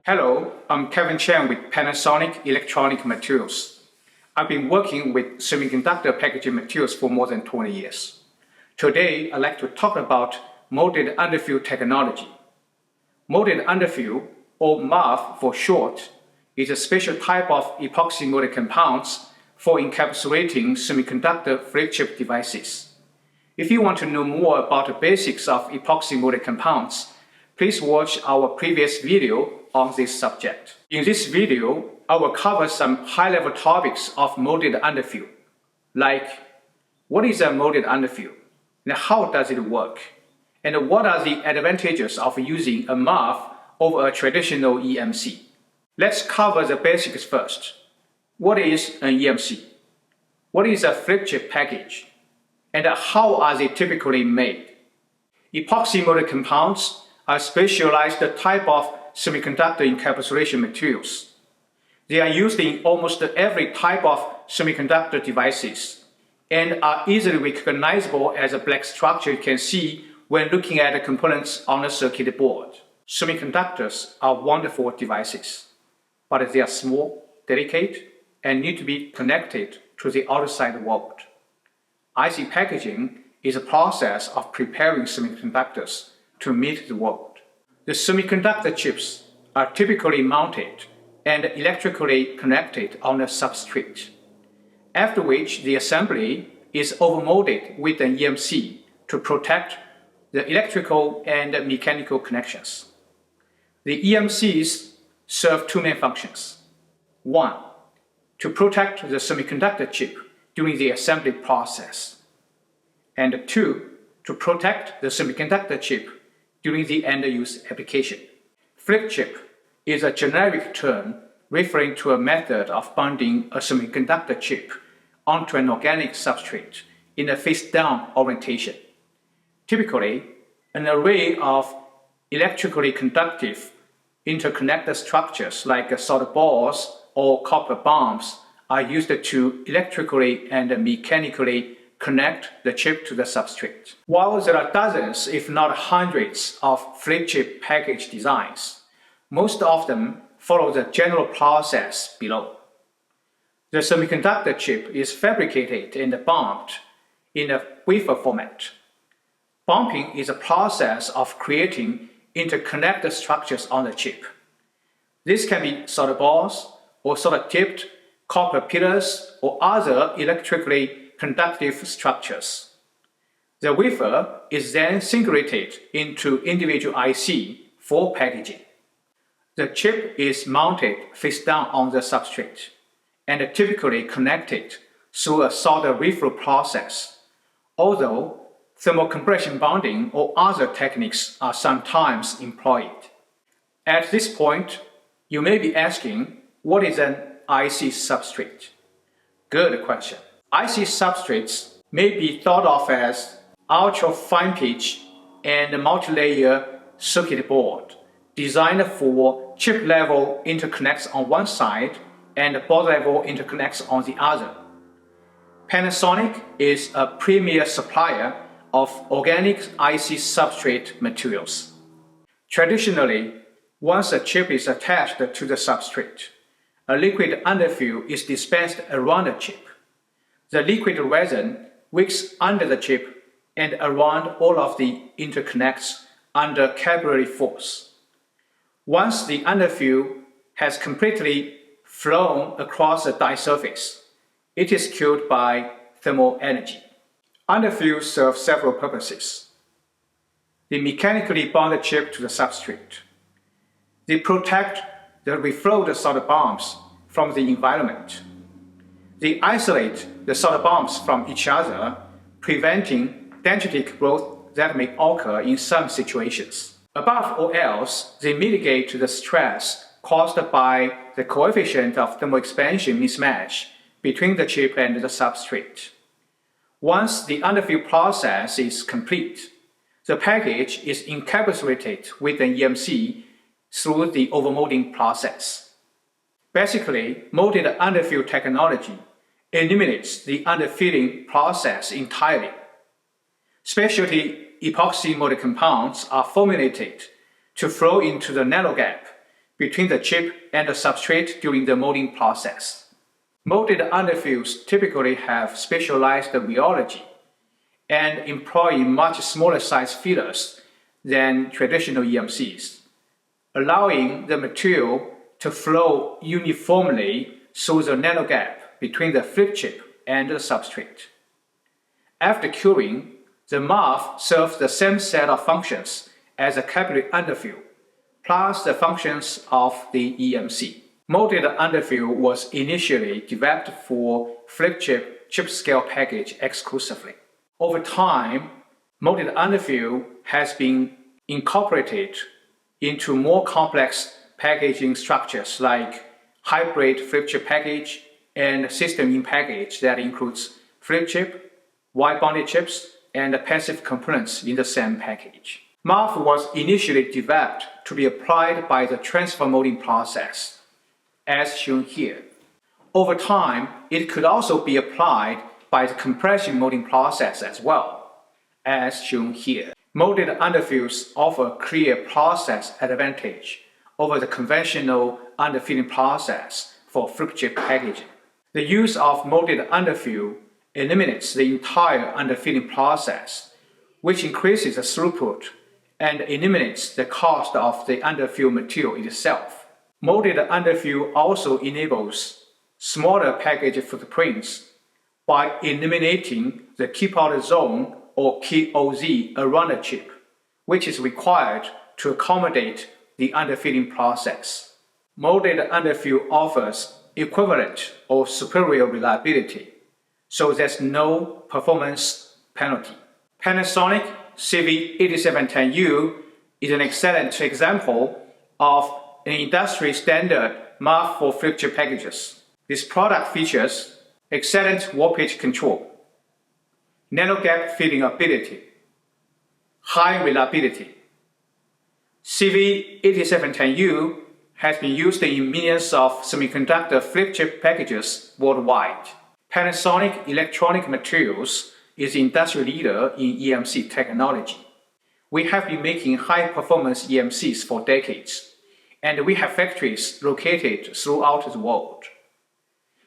Hello, I'm Kevin Chen with Panasonic Electronic Materials. I've been working with semiconductor packaging materials for more than 20 years. Today, I'd like to talk about molded underfill technology. Molded underfill, or MUF for short, is a special type of epoxy molded compounds for encapsulating semiconductor flip chip devices. If you want to know more about the basics of epoxy molded compounds, please watch our previous video on this subject. In this video, I will cover some high-level topics of molded underfill, like what is a molded underfill, and how does it work, and what are the advantages of using a MUF over a traditional EMC. Let's cover the basics first. What is an EMC? What is a flip chip package? And how are they typically made? Epoxy molded compounds are specialized type of semiconductor encapsulation materials. They are used in almost every type of semiconductor devices and are easily recognizable as a black structure you can see when looking at the components on a circuit board. Semiconductors are wonderful devices, but they are small, delicate, and need to be connected to the outside world. IC packaging is a process of preparing semiconductors to meet the world. The semiconductor chips are typically mounted and electrically connected on a substrate, after which the assembly is overmolded with an EMC to protect the electrical and mechanical connections. The EMCs serve two main functions. One, to protect the semiconductor chip during the assembly process, and two, to protect the semiconductor chip during the end-use application. Flip chip is a generic term referring to a method of bonding a semiconductor chip onto an organic substrate in a face-down orientation. Typically, an array of electrically conductive interconnected structures like solder balls or copper bombs are used to electrically and mechanically connect the chip to the substrate. While there are dozens, if not hundreds, of flip chip package designs, most of them follow the general process below. The semiconductor chip is fabricated and bumped in a wafer format. Bumping is a process of creating interconnected structures on the chip. This can be solder balls or solder-tipped copper pillars or other electrically conductive structures. The wafer is then singulated into individual IC for packaging. The chip is mounted face down on the substrate and typically connected through a solder reflow process, although thermocompression bonding or other techniques are sometimes employed. At this point, you may be asking, what is an IC substrate? Good question. IC substrates may be thought of as ultra-fine pitch and multi-layer circuit board designed for chip-level interconnects on one side and board-level interconnects on the other. Panasonic is a premier supplier of organic IC substrate materials. Traditionally, once a chip is attached to the substrate, a liquid underfill is dispensed around the chip. The liquid resin wicks under the chip and around all of the interconnects under capillary force. Once the underfill has completely flown across the die surface, it is cooled by thermal energy. Underfills serve several purposes. They mechanically bond the chip to the substrate. They protect the reflowed solder bombs from the environment. They isolate the solder bombs from each other, preventing dendritic growth that may occur in some situations. Above all else, they mitigate the stress caused by the coefficient of thermal expansion mismatch between the chip and the substrate. Once the underfill process is complete, the package is encapsulated with an EMC through the overmolding process. Basically, molded underfill technology eliminates the underfilling process entirely. Specialty epoxy molded compounds are formulated to flow into the narrow gap between the chip and the substrate during the molding process. Molded underfills typically have specialized rheology and employ much smaller size fillers than traditional EMCs, allowing the material to flow uniformly through the nano gap between the flip chip and the substrate. After curing, the MUF serves the same set of functions as a capillary underfill, plus the functions of the EMC. Molded underfill was initially developed for flip chip scale package exclusively. Over time, molded underfill has been incorporated into more complex packaging structures like hybrid flip chip package and system in package that includes flip chip, wire bonded chips, and passive components in the same package. MUF was initially developed to be applied by the transfer molding process, as shown here. Over time, it could also be applied by the compression molding process as well, as shown here. Molded underfills offer a clear process advantage over the conventional underfilling process for flip chip packaging. The use of molded underfill eliminates the entire underfilling process, which increases the throughput and eliminates the cost of the underfill material itself. Molded underfill also enables smaller package footprints by eliminating the keep-out zone or KOZ around the chip, which is required to accommodate the underfilling process. Molded underfill offers equivalent or superior reliability, so there's no performance penalty. Panasonic CV8710U is an excellent example of an industry standard MUF for flip chip packages. This product features excellent warpage control, nano gap filling ability, high reliability. CV8710U has been used in millions of semiconductor flip chip packages worldwide. Panasonic Electronic Materials is the industry leader in EMC technology. We have been making high-performance EMCs for decades, and we have factories located throughout the world.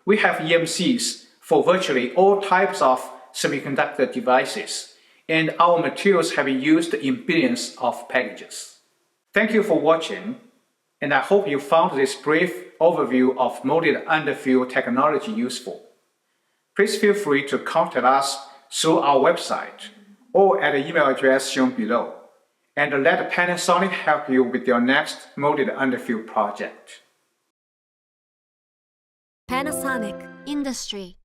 We have EMCs for virtually all types of semiconductor devices, and our materials have been used in billions of packages. Thank you for watching, and I hope you found this brief overview of molded underfill technology useful. Please feel free to contact us through our website or at the email address shown below, and let Panasonic help you with your next molded underfill project. Panasonic Industry